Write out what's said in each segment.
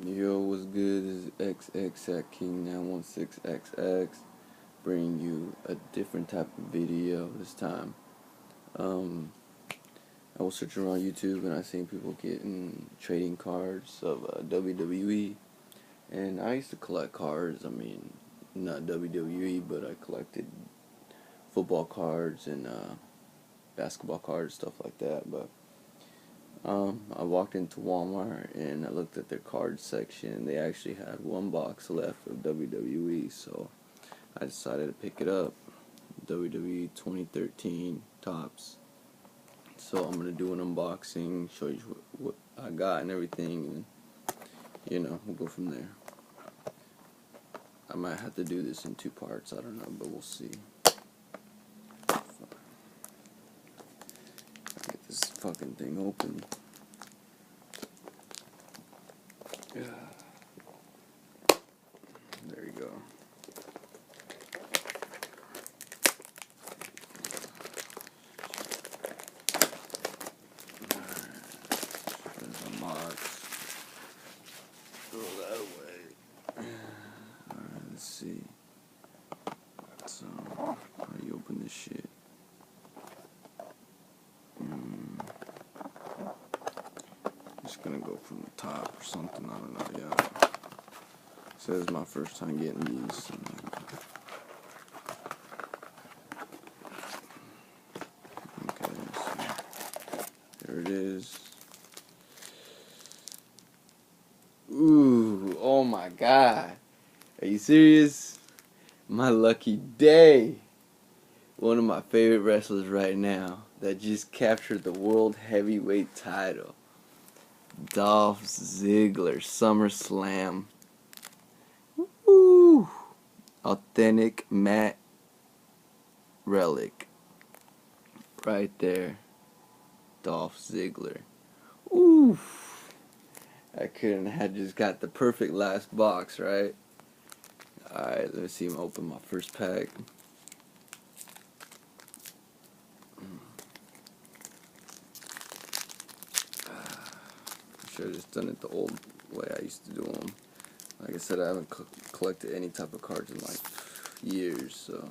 Yo, what's good? This is XX King 916XX bringing you a different type of video this time. I was searching around YouTube and I seen people getting trading cards of WWE, and I used to collect cards. I mean, not WWE, but I collected football cards and basketball cards, stuff like that. But I walked into Walmart and I looked at their card section. They actually had one box left of WWE, so I decided to pick it up. WWE 2013 Topps. So I'm gonna do an unboxing, show you what I got and everything, and we'll go from there. I might have to do this in two parts. I don't know, but we'll see. Get this fucking thing open. Yeah. There you go. There's a box. Throw that away. Alright, let's see. So, how do you open this shit? Just gonna go from the top or something. I don't know. Yeah. So this is my first time getting these. Okay, so there it is. Ooh, oh my God. Are you serious? My lucky day. One of my favorite wrestlers right now that just captured the World Heavyweight title. Dolph Ziggler, SummerSlam. Woo! Authentic matte relic. Right there. Dolph Ziggler. Ooh! I couldn't have just got the perfect last box, right? Alright, let me see him open my first pack. I should have just done it the old way I used to do them. Like I said, I haven't collected any type of cards in like years, so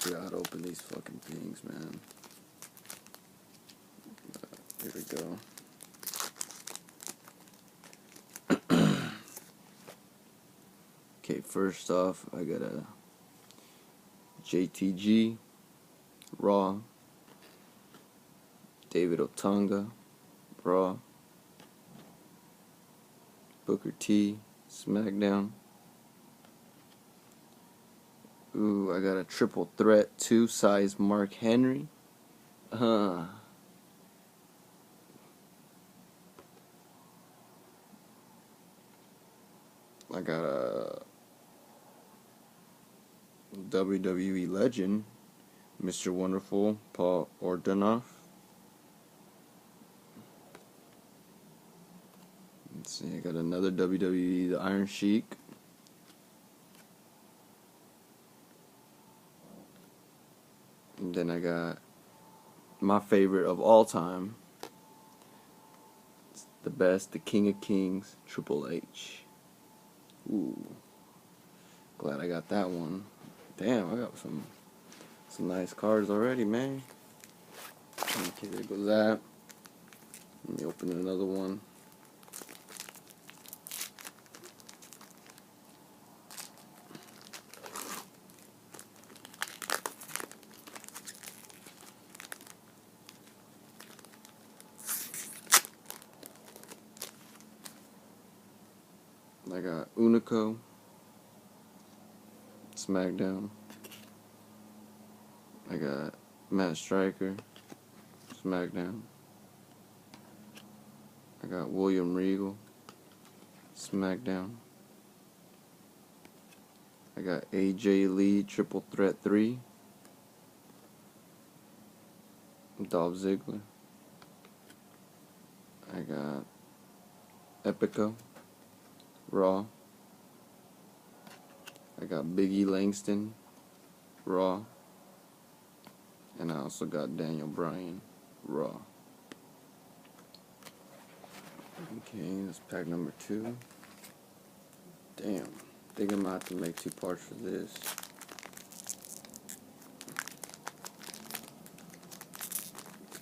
I gotta open these fucking things, man. Here we go. Okay, first off, I got a JTG, Raw, David Otunga, Raw, Booker T, SmackDown. Ooh, I got a Triple Threat 2 size Mark Henry. I got a WWE legend, Mr. Wonderful, Paul Orndorff. Let's see, I got another WWE, the Iron Sheik. And then I got my favorite of all time. It's the best, the King of Kings, Triple H. Ooh. Glad I got that one. Damn, I got some nice cards already, man. Okay, there goes that. Let me open another one. I got Unico, SmackDown. I got Matt Striker, SmackDown. I got William Regal, SmackDown. I got AJ Lee, Triple Threat 3, Dolph Ziggler. I got Epico, Raw. I got Biggie Langston, Raw. And I also got Daniel Bryan, Raw. Okay, that's pack number 2. Damn. I think I'm gonna have to make 2 parts for this.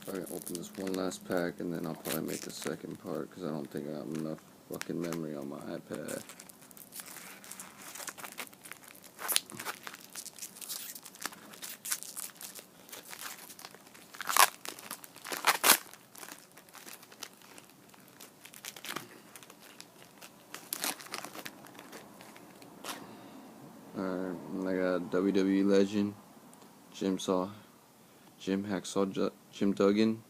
I can open this one last pack and then I'll probably make a second part because I don't think I have enough fucking memory on my iPad. Alright, and I got WWE legend, Jim Hacksaw Jim Duggan.